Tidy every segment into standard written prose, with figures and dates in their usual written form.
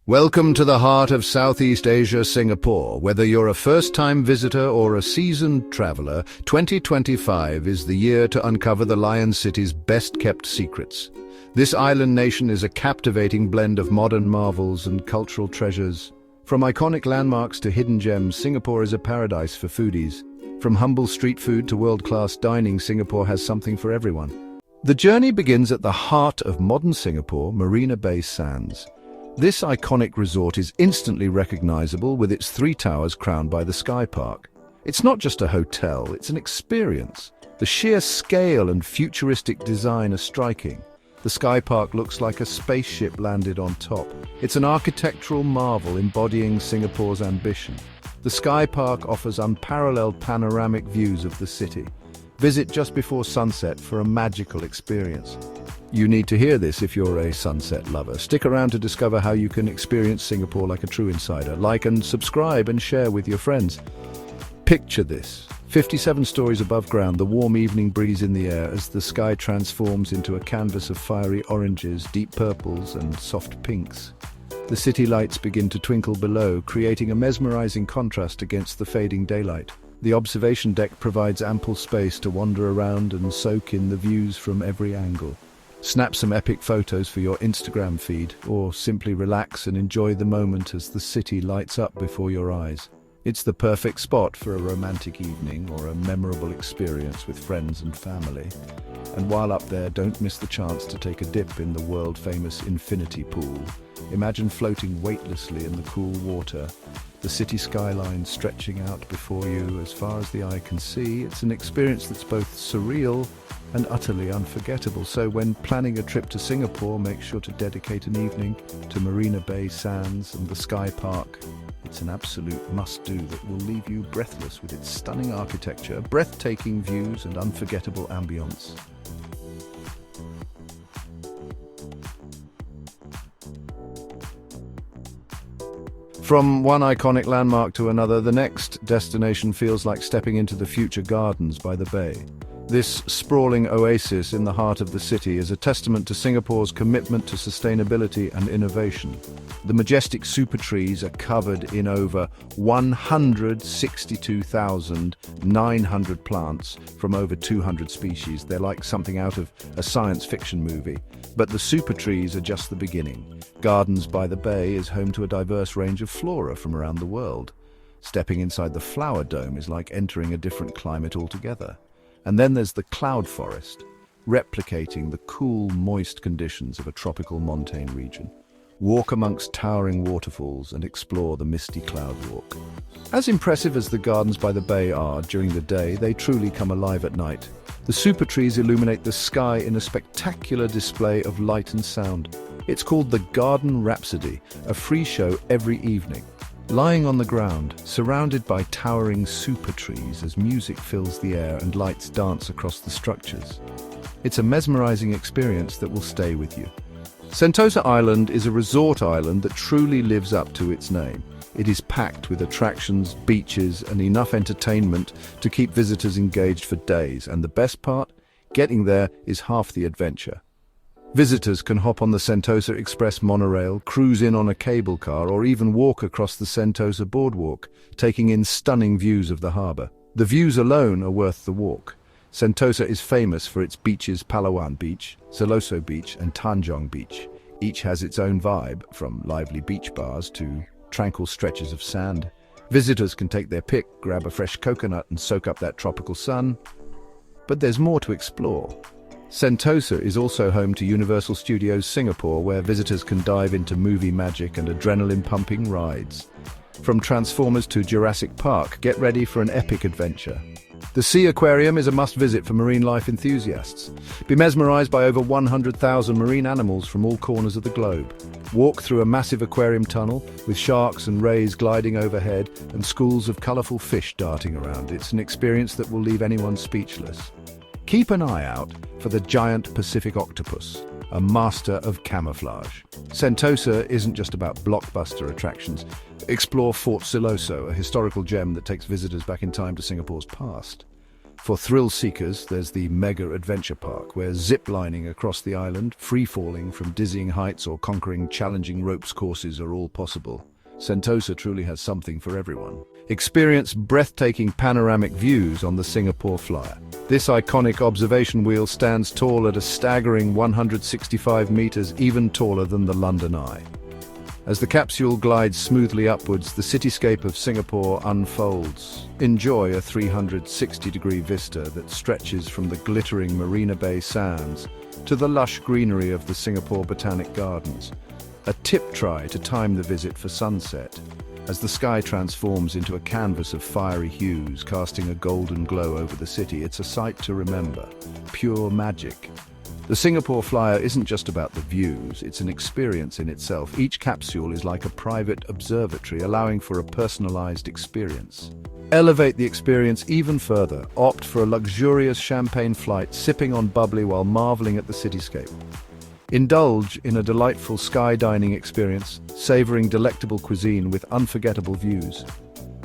Welcome to the heart of Southeast Asia, Singapore. Whether you're a first-time visitor or a seasoned traveler, 2025 is the year to uncover the Lion City's best-kept secrets. This island nation is a captivating blend of modern marvels and cultural treasures. From iconic landmarks to hidden gems, Singapore is a paradise for foodies. From humble street food to world-class dining, Singapore has something for everyone. The journey begins at the heart of modern Singapore, Marina Bay Sands. This iconic resort is instantly recognizable with its three towers crowned by the Sky Park. It's not just a hotel, it's an experience. The sheer scale and futuristic design are striking. The Sky Park looks like a spaceship landed on top. It's an architectural marvel embodying Singapore's ambition. The Sky Park offers unparalleled panoramic views of the city. Visit just before sunset for a magical experience. You need to hear this if you're a sunset lover. Stick around to discover how you can experience Singapore like a true insider. Like and subscribe and share with your friends. Picture this. 57 stories above ground, the warm evening breeze in the air as the sky transforms into a canvas of fiery oranges, deep purples and soft pinks. The city lights begin to twinkle below, creating a mesmerizing contrast against the fading daylight. The observation deck provides ample space to wander around and soak in the views from every angle. Snap some epic photos for your Instagram feed, or simply relax and enjoy the moment as the city lights up before your eyes. It's the perfect spot for a romantic evening or a memorable experience with friends and family. And while up there, don't miss the chance to take a dip in the world-famous infinity pool. Imagine floating weightlessly in the cool water, the city skyline stretching out before you as far as the eye can see. It's an experience that's both surreal and utterly unforgettable. So when planning a trip to Singapore, make sure to dedicate an evening to Marina Bay Sands and the Sky Park. It's an absolute must-do that will leave you breathless with its stunning architecture, breathtaking views and unforgettable ambience. From one iconic landmark to another, the next destination feels like stepping into the future gardens by the bay. This sprawling oasis in the heart of the city is a testament to Singapore's commitment to sustainability and innovation. The majestic super trees are covered in over 162,900 plants from over 200 species. They're like something out of a science fiction movie. But the super trees are just the beginning. Gardens by the Bay is home to a diverse range of flora from around the world. Stepping inside the flower dome is like entering a different climate altogether. And then there's the cloud forest, replicating the cool, moist conditions of a tropical montane region. Walk amongst towering waterfalls and explore the misty cloud walk. As impressive as the gardens by the bay are during the day, they truly come alive at night. The super trees illuminate the sky in a spectacular display of light and sound. It's called the Garden Rhapsody, a free show every evening. Lying on the ground, surrounded by towering super trees as music fills the air and lights dance across the structures. It's a mesmerizing experience that will stay with you. Sentosa Island is a resort island that truly lives up to its name. It is packed with attractions, beaches, and enough entertainment to keep visitors engaged for days. And the best part? Getting there is half the adventure. Visitors can hop on the Sentosa Express monorail, cruise in on a cable car, or even walk across the Sentosa boardwalk, taking in stunning views of the harbour. The views alone are worth the walk. Sentosa is famous for its beaches: Palawan Beach, Siloso Beach, and Tanjong Beach. Each has its own vibe, from lively beach bars to tranquil stretches of sand. Visitors can take their pick, grab a fresh coconut and soak up that tropical sun. But there's more to explore. Sentosa is also home to Universal Studios Singapore, where visitors can dive into movie magic and adrenaline-pumping rides. From Transformers to Jurassic Park, get ready for an epic adventure. The Sea Aquarium is a must-visit for marine life enthusiasts. Be mesmerized by over 100,000 marine animals from all corners of the globe. Walk through a massive aquarium tunnel with sharks and rays gliding overhead and schools of colorful fish darting around. It's an experience that will leave anyone speechless. Keep an eye out for the giant Pacific octopus, a master of camouflage. Sentosa isn't just about blockbuster attractions. Explore Fort Siloso, a historical gem that takes visitors back in time to Singapore's past. For thrill seekers, there's the Mega Adventure Park, where zip-lining across the island, free-falling from dizzying heights or conquering challenging ropes courses are all possible. Sentosa truly has something for everyone. Experience breathtaking panoramic views on the Singapore Flyer. This iconic observation wheel stands tall at a staggering 165 meters, even taller than the London Eye. As the capsule glides smoothly upwards, the cityscape of Singapore unfolds. Enjoy a 360-degree vista that stretches from the glittering Marina Bay sands to the lush greenery of the Singapore Botanic Gardens. A tip: try to time the visit for sunset, as the sky transforms into a canvas of fiery hues, casting a golden glow over the city. It's a sight to remember. Pure magic. The Singapore Flyer isn't just about the views, it's an experience in itself. Each capsule is like a private observatory, allowing for a personalized experience. Elevate the experience even further. Opt for a luxurious champagne flight, sipping on bubbly while marveling at the cityscape. Indulge in a delightful sky dining experience, savoring delectable cuisine with unforgettable views.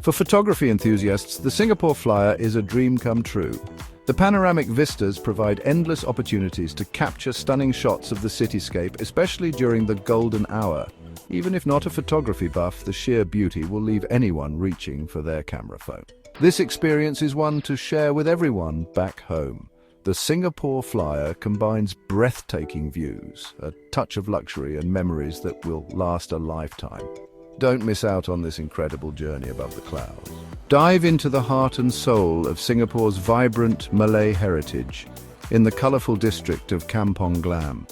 For photography enthusiasts, the Singapore Flyer is a dream come true. The panoramic vistas provide endless opportunities to capture stunning shots of the cityscape, especially during the golden hour. Even if not a photography buff, the sheer beauty will leave anyone reaching for their camera phone. This experience is one to share with everyone back home. The Singapore Flyer combines breathtaking views, a touch of luxury, and memories that will last a lifetime. Don't miss out on this incredible journey above the clouds. Dive into the heart and soul of Singapore's vibrant Malay heritage in the colourful district of Kampong Glam.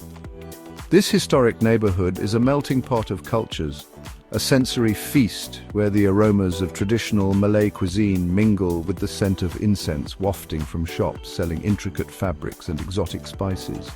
This historic neighbourhood is a melting pot of cultures, a sensory feast where the aromas of traditional Malay cuisine mingle with the scent of incense wafting from shops selling intricate fabrics and exotic spices.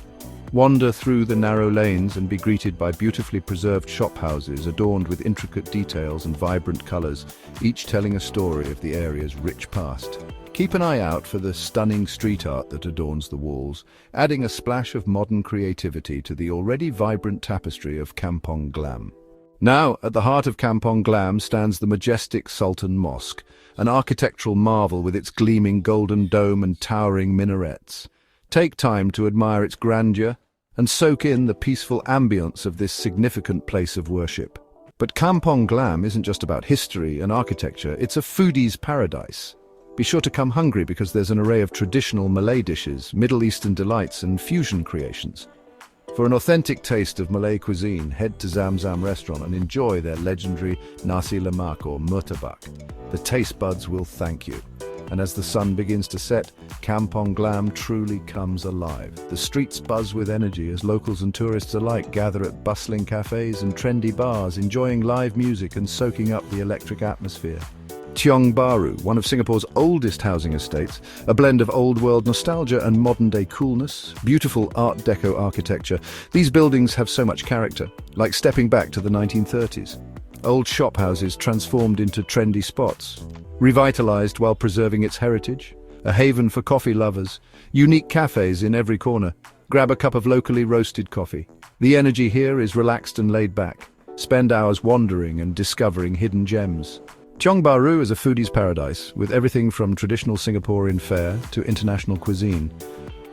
Wander through the narrow lanes and be greeted by beautifully preserved shophouses adorned with intricate details and vibrant colours, each telling a story of the area's rich past. Keep an eye out for the stunning street art that adorns the walls, adding a splash of modern creativity to the already vibrant tapestry of Kampong Glam. Now, at the heart of Kampong Glam stands the majestic Sultan Mosque, an architectural marvel with its gleaming golden dome and towering minarets. Take time to admire its grandeur and soak in the peaceful ambience of this significant place of worship. But Kampong Glam isn't just about history and architecture, it's a foodie's paradise. Be sure to come hungry because there's an array of traditional Malay dishes, Middle Eastern delights and fusion creations. For an authentic taste of Malay cuisine, head to Zamzam restaurant and enjoy their legendary nasi lemak or murtabak. The taste buds will thank you. And as the sun begins to set, Kampong Glam truly comes alive. The streets buzz with energy as locals and tourists alike gather at bustling cafes and trendy bars, enjoying live music and soaking up the electric atmosphere. Tiong Bahru, one of Singapore's oldest housing estates, a blend of old-world nostalgia and modern-day coolness, beautiful Art Deco architecture. These buildings have so much character, like stepping back to the 1930s. Old shophouses transformed into trendy spots, revitalized while preserving its heritage, a haven for coffee lovers, unique cafes in every corner. Grab a cup of locally roasted coffee. The energy here is relaxed and laid back. Spend hours wandering and discovering hidden gems. Tiong Bahru is a foodie's paradise, with everything from traditional Singaporean fare to international cuisine.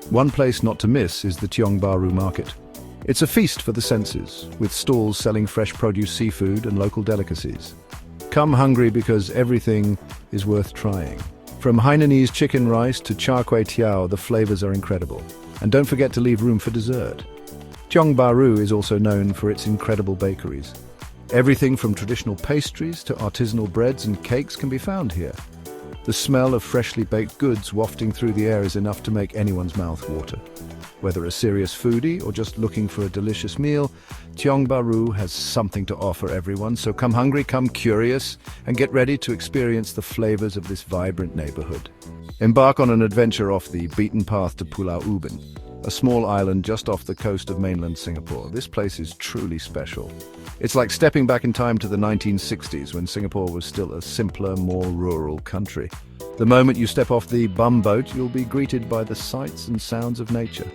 One place not to miss is the Tiong Bahru market. It's a feast for the senses, with stalls selling fresh produce, seafood and local delicacies. Come hungry because everything is worth trying. From Hainanese chicken rice to char kway teow, the flavors are incredible. And don't forget to leave room for dessert. Tiong Bahru is also known for its incredible bakeries. Everything from traditional pastries to artisanal breads and cakes can be found here. The smell of freshly baked goods wafting through the air is enough to make anyone's mouth water. Whether a serious foodie or just looking for a delicious meal, Tiong Bahru has something to offer everyone. So come hungry, come curious, and get ready to experience the flavors of this vibrant neighborhood. Embark on an adventure off the beaten path to Pulau Ubin, a small island just off the coast of mainland Singapore. This place is truly special. It's like stepping back in time to the 1960s when Singapore was still a simpler, more rural country. The moment you step off the bumboat, you'll be greeted by the sights and sounds of nature.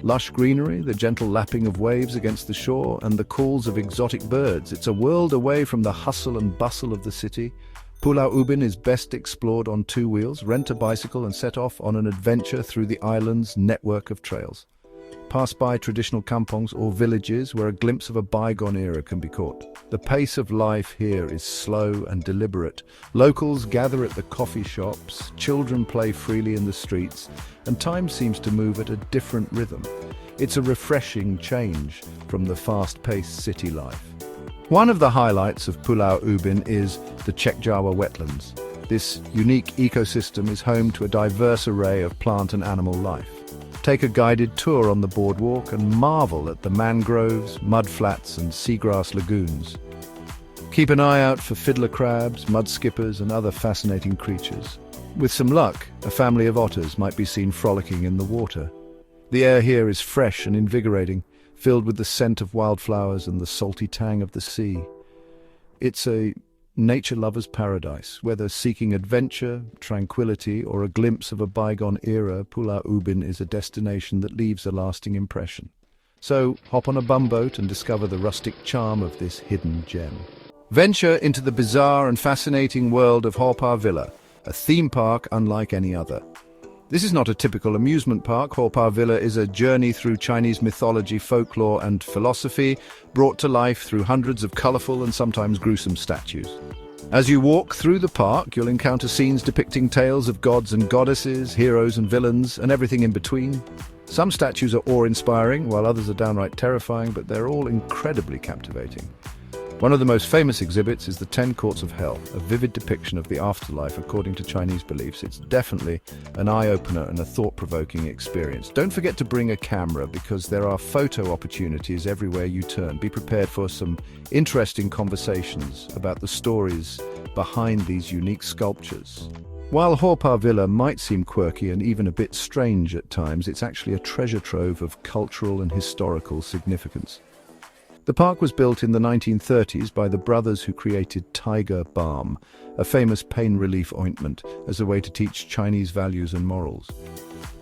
Lush greenery, the gentle lapping of waves against the shore, and the calls of exotic birds. It's a world away from the hustle and bustle of the city, Pulau Ubin is best explored on two wheels. Rent a bicycle and set off on an adventure through the island's network of trails. Pass by traditional kampongs or villages where a glimpse of a bygone era can be caught. The pace of life here is slow and deliberate. Locals gather at the coffee shops, children play freely in the streets, and time seems to move at a different rhythm. It's a refreshing change from the fast-paced city life. One of the highlights of Pulau Ubin is the Chek Jawa wetlands. This unique ecosystem is home to a diverse array of plant and animal life. Take a guided tour on the boardwalk and marvel at the mangroves, mudflats and seagrass lagoons. Keep an eye out for fiddler crabs, mud skippers and other fascinating creatures. With some luck, a family of otters might be seen frolicking in the water. The air here is fresh and invigorating, filled with the scent of wildflowers and the salty tang of the sea. It's a nature lover's paradise. Whether seeking adventure, tranquility, or a glimpse of a bygone era, Pulau Ubin is a destination that leaves a lasting impression. So, hop on a bumboat and discover the rustic charm of this hidden gem. Venture into the bizarre and fascinating world of Haw Par Villa, a theme park unlike any other. This is not a typical amusement park. Haw Par Villa is a journey through Chinese mythology, folklore and philosophy, brought to life through hundreds of colourful and sometimes gruesome statues. As you walk through the park, you'll encounter scenes depicting tales of gods and goddesses, heroes and villains, and everything in between. Some statues are awe-inspiring, while others are downright terrifying, but they're all incredibly captivating. One of the most famous exhibits is the 10 Courts of Hell, a vivid depiction of the afterlife according to Chinese beliefs. It's definitely an eye-opener and a thought-provoking experience. Don't forget to bring a camera because there are photo opportunities everywhere you turn. Be prepared for some interesting conversations about the stories behind these unique sculptures. While Haw Par Villa might seem quirky and even a bit strange at times, it's actually a treasure trove of cultural and historical significance. The park was built in the 1930s by the brothers who created Tiger Balm, a famous pain relief ointment, as a way to teach Chinese values and morals.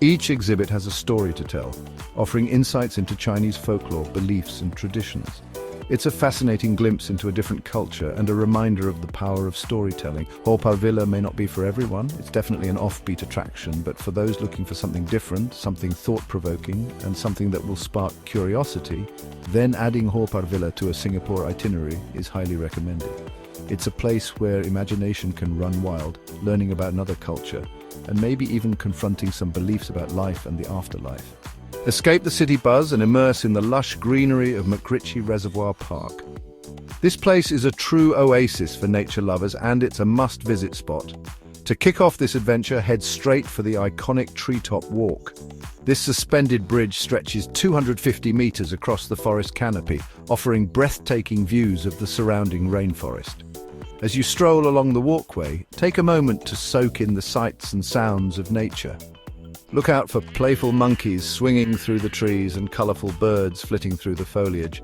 Each exhibit has a story to tell, offering insights into Chinese folklore, beliefs and traditions. It's a fascinating glimpse into a different culture and a reminder of the power of storytelling. Haw Par Villa may not be for everyone. It's definitely an offbeat attraction, but for those looking for something different, something thought-provoking, and something that will spark curiosity, then adding Haw Par Villa to a Singapore itinerary is highly recommended. It's a place where imagination can run wild, learning about another culture, and maybe even confronting some beliefs about life and the afterlife. Escape the city buzz and immerse in the lush greenery of McRitchie Reservoir Park. This place is a true oasis for nature lovers and it's a must-visit spot. To kick off this adventure, head straight for the iconic Treetop Walk. This suspended bridge stretches 250 meters across the forest canopy, offering breathtaking views of the surrounding rainforest. As you stroll along the walkway, take a moment to soak in the sights and sounds of nature. Look out for playful monkeys swinging through the trees and colorful birds flitting through the foliage.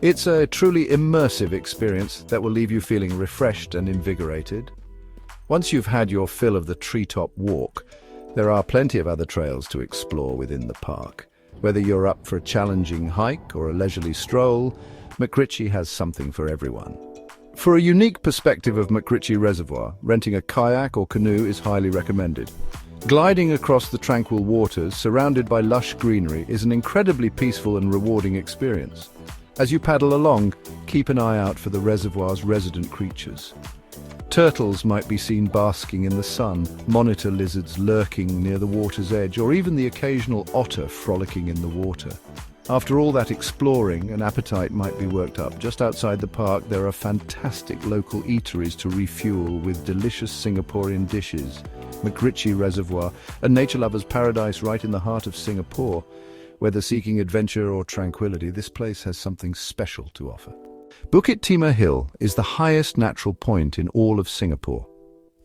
It's a truly immersive experience that will leave you feeling refreshed and invigorated. Once you've had your fill of the Treetop Walk, there are plenty of other trails to explore within the park. Whether you're up for a challenging hike or a leisurely stroll, McRitchie has something for everyone. For a unique perspective of McRitchie Reservoir, renting a kayak or canoe is highly recommended. Gliding across the tranquil waters, surrounded by lush greenery, is an incredibly peaceful and rewarding experience. As you paddle along, keep an eye out for the reservoir's resident creatures. Turtles might be seen basking in the sun, monitor lizards lurking near the water's edge, or even the occasional otter frolicking in the water. After all that exploring, an appetite might be worked up. Just outside the park, there are fantastic local eateries to refuel with delicious Singaporean dishes. McRitchie Reservoir, a nature lover's paradise right in the heart of Singapore. Whether seeking adventure or tranquility, this place has something special to offer. Bukit Timah Hill is the highest natural point in all of Singapore.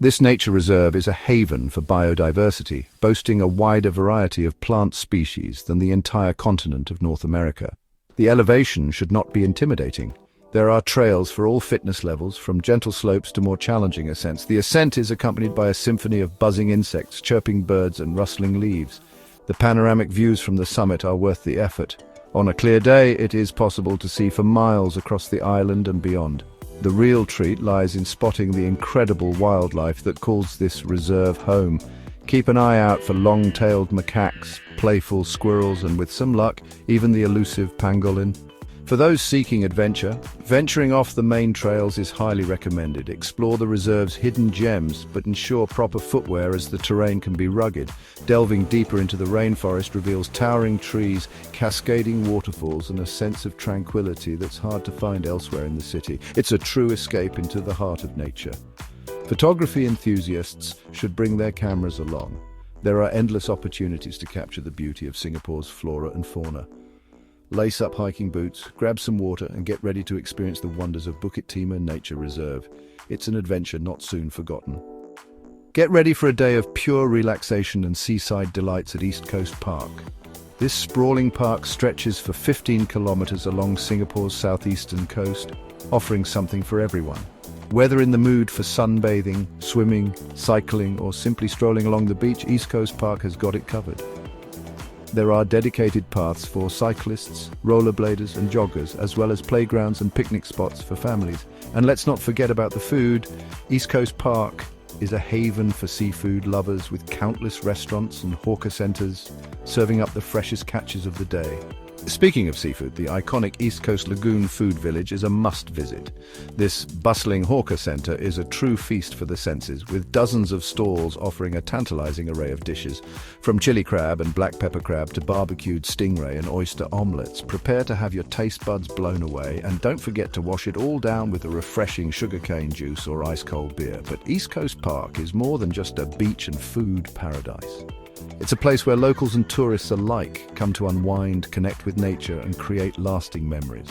This nature reserve is a haven for biodiversity, boasting a wider variety of plant species than the entire continent of North America. The elevation should not be intimidating. There are trails for all fitness levels, from gentle slopes to more challenging ascents. The ascent is accompanied by a symphony of buzzing insects, chirping birds and rustling leaves. The panoramic views from the summit are worth the effort. On a clear day, it is possible to see for miles across the island and beyond. The real treat lies in spotting the incredible wildlife that calls this reserve home. Keep an eye out for long-tailed macaques, playful squirrels, and with some luck, even the elusive pangolin. For those seeking adventure, venturing off the main trails is highly recommended. Explore the reserve's hidden gems, but ensure proper footwear as the terrain can be rugged. Delving deeper into the rainforest reveals towering trees, cascading waterfalls, and a sense of tranquility that's hard to find elsewhere in the city. It's a true escape into the heart of nature. Photography enthusiasts should bring their cameras along. There are endless opportunities to capture the beauty of Singapore's flora and fauna. Lace up hiking boots, grab some water, and get ready to experience the wonders of Bukit Timah Nature Reserve. It's an adventure not soon forgotten. Get ready for a day of pure relaxation and seaside delights at East Coast Park. This sprawling park stretches for 15 kilometers along Singapore's southeastern coast, offering something for everyone. Whether in the mood for sunbathing, swimming, cycling, or simply strolling along the beach, East Coast Park has got it covered. There are dedicated paths for cyclists, rollerbladers and joggers, as well as playgrounds and picnic spots for families. And let's not forget about the food. East Coast Park is a haven for seafood lovers with countless restaurants and hawker centres serving up the freshest catches of the day. Speaking of seafood, the iconic East Coast Lagoon Food Village is a must-visit. This bustling hawker centre is a true feast for the senses, with dozens of stalls offering a tantalising array of dishes. From chili crab and black pepper crab to barbecued stingray and oyster omelettes, prepare to have your taste buds blown away, and don't forget to wash it all down with a refreshing sugarcane juice or ice-cold beer. But East Coast Park is more than just a beach and food paradise. It's a place where locals and tourists alike come to unwind, connect with nature, and create lasting memories.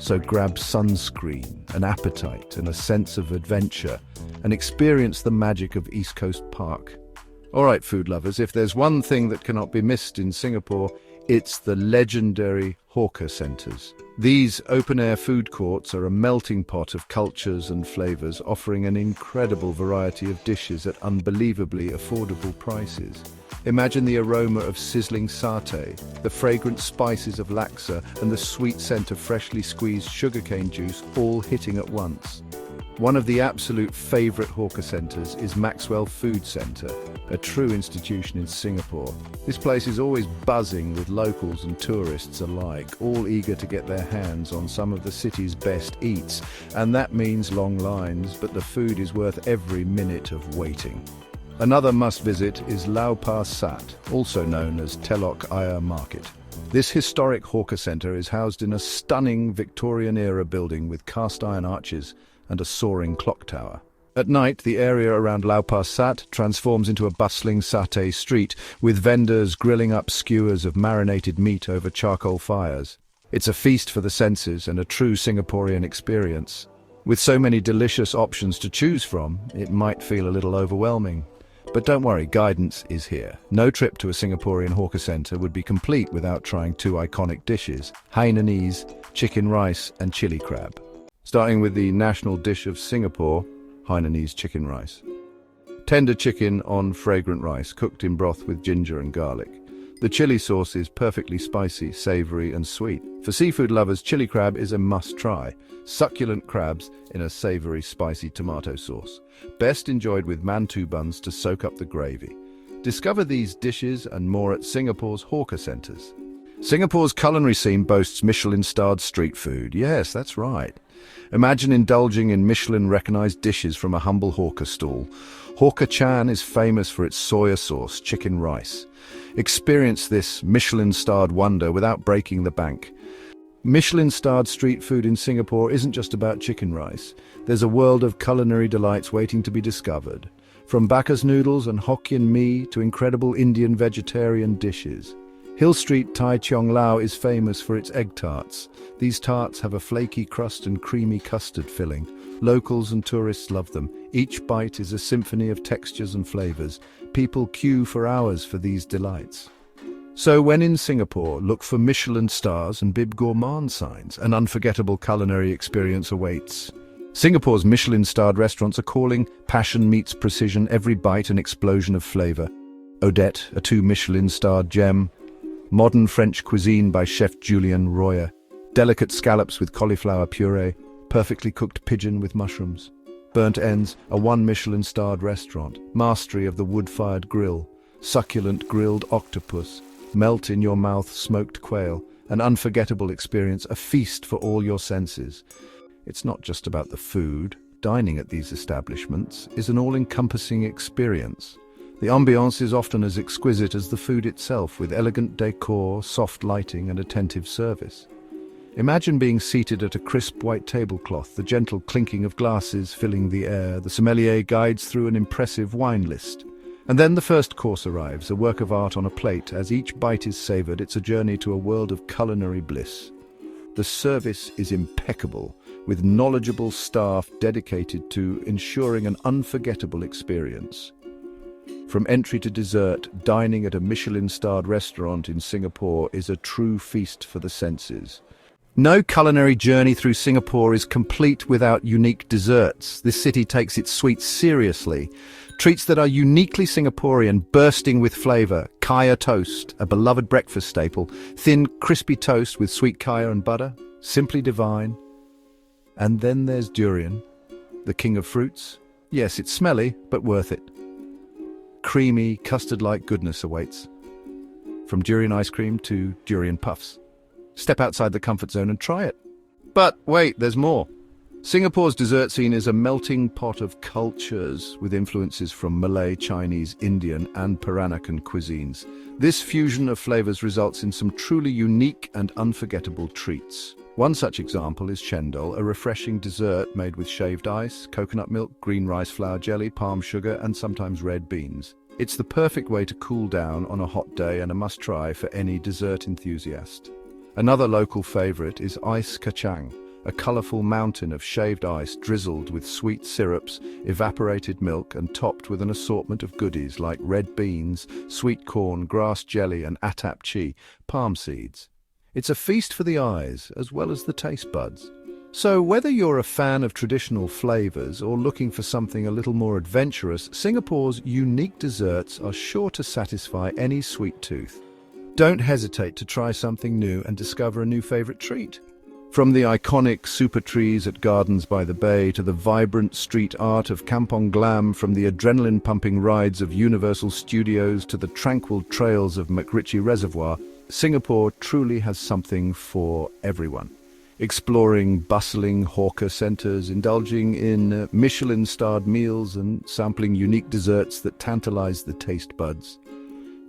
So grab sunscreen, an appetite, and a sense of adventure, and experience the magic of East Coast Park. All right, food lovers, if there's one thing that cannot be missed in Singapore, it's the legendary hawker centres. These open-air food courts are a melting pot of cultures and flavours, offering an incredible variety of dishes at unbelievably affordable prices. Imagine the aroma of sizzling satay, the fragrant spices of laksa, and the sweet scent of freshly squeezed sugarcane juice all hitting at once. One of the absolute favourite hawker centres is Maxwell Food Centre, a true institution in Singapore. This place is always buzzing with locals and tourists alike, all eager to get their hands on some of the city's best eats. And that means long lines, but the food is worth every minute of waiting. Another must-visit is Lau Pa Sat, also known as Telok Ayer Market. This historic hawker centre is housed in a stunning Victorian-era building with cast-iron arches and a soaring clock tower. At night, the area around Lau Pa Sat transforms into a bustling satay street, with vendors grilling up skewers of marinated meat over charcoal fires. It's a feast for the senses and a true Singaporean experience. With so many delicious options to choose from, it might feel a little overwhelming. But don't worry, guidance is here. No trip to a Singaporean hawker centre would be complete without trying two iconic dishes: Hainanese, chicken rice, and chili crab. Starting with the national dish of Singapore, Hainanese chicken rice. Tender chicken on fragrant rice, cooked in broth with ginger and garlic. The chili sauce is perfectly spicy, savoury and sweet. For seafood lovers, chili crab is a must-try. Succulent crabs in a savoury, spicy tomato sauce. Best enjoyed with mantou buns to soak up the gravy. Discover these dishes and more at Singapore's hawker centres. Singapore's culinary scene boasts Michelin-starred street food. Yes, that's right. Imagine indulging in Michelin-recognised dishes from a humble hawker stall. Hawker Chan is famous for its soya sauce chicken rice. Experience this Michelin-starred wonder without breaking the bank. Michelin-starred street food in Singapore isn't just about chicken rice. There's a world of culinary delights waiting to be discovered. From Bacchus noodles and Hokkien mee to incredible Indian vegetarian dishes. Hill Street Thai Cheong Lau is famous for its egg tarts. These tarts have a flaky crust and creamy custard filling. Locals and tourists love them. Each bite is a symphony of textures and flavors. People queue for hours for these delights. So when in Singapore, look for Michelin stars and Bib Gourmand signs. An unforgettable culinary experience awaits. Singapore's Michelin-starred restaurants are calling passion meets precision, every bite an explosion of flavor. Odette, a 2 Michelin-starred gem. Modern French cuisine by Chef Julien Royer. Delicate scallops with cauliflower puree, perfectly cooked pigeon with mushrooms. Burnt Ends, a one-Michelin-starred restaurant. Mastery of the wood-fired grill. Succulent grilled octopus. Melt-in-your-mouth smoked quail. An unforgettable experience, a feast for all your senses. It's not just about the food. Dining at these establishments is an all-encompassing experience. The ambiance is often as exquisite as the food itself, with elegant decor, soft lighting, and attentive service. Imagine being seated at a crisp white tablecloth, the gentle clinking of glasses filling the air. The sommelier guides through an impressive wine list. And then the first course arrives, a work of art on a plate. As each bite is savoured, it's a journey to a world of culinary bliss. The service is impeccable, with knowledgeable staff dedicated to ensuring an unforgettable experience. From entry to dessert, dining at a Michelin-starred restaurant in Singapore is a true feast for the senses. No culinary journey through Singapore is complete without unique desserts. This city takes its sweets seriously. Treats that are uniquely Singaporean, bursting with flavour. Kaya toast, a beloved breakfast staple. Thin, crispy toast with sweet kaya and butter. Simply divine. And then there's durian, the king of fruits. Yes, it's smelly, but worth it. Creamy, custard-like goodness awaits. From durian ice cream to durian puffs. Step outside the comfort zone and try it. But wait, there's more. Singapore's dessert scene is a melting pot of cultures with influences from Malay, Chinese, Indian and Peranakan cuisines. This fusion of flavors results in some truly unique and unforgettable treats. One such example is chendol, a refreshing dessert made with shaved ice, coconut milk, green rice flour jelly, palm sugar and sometimes red beans. It's the perfect way to cool down on a hot day and a must-try for any dessert enthusiast. Another local favorite is ice kacang, a colorful mountain of shaved ice drizzled with sweet syrups, evaporated milk and topped with an assortment of goodies like red beans, sweet corn, grass jelly and atap chi, palm seeds. It's a feast for the eyes as well as the taste buds. So whether you're a fan of traditional flavors or looking for something a little more adventurous, Singapore's unique desserts are sure to satisfy any sweet tooth. Don't hesitate to try something new and discover a new favorite treat. From the iconic super trees at Gardens by the Bay to the vibrant street art of Kampong Glam, from the adrenaline-pumping rides of Universal Studios to the tranquil trails of MacRitchie Reservoir, Singapore truly has something for everyone. Exploring bustling hawker centres, indulging in Michelin-starred meals and sampling unique desserts that tantalize the taste buds.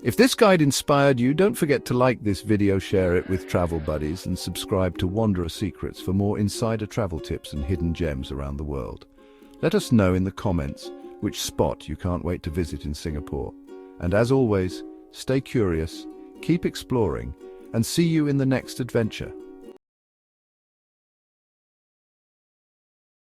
If this guide inspired you, don't forget to like this video, share it with travel buddies and subscribe to Wanderer Secrets for more insider travel tips and hidden gems around the world. Let us know in the comments which spot you can't wait to visit in Singapore. And as always, stay curious, keep exploring, and see you in the next adventure.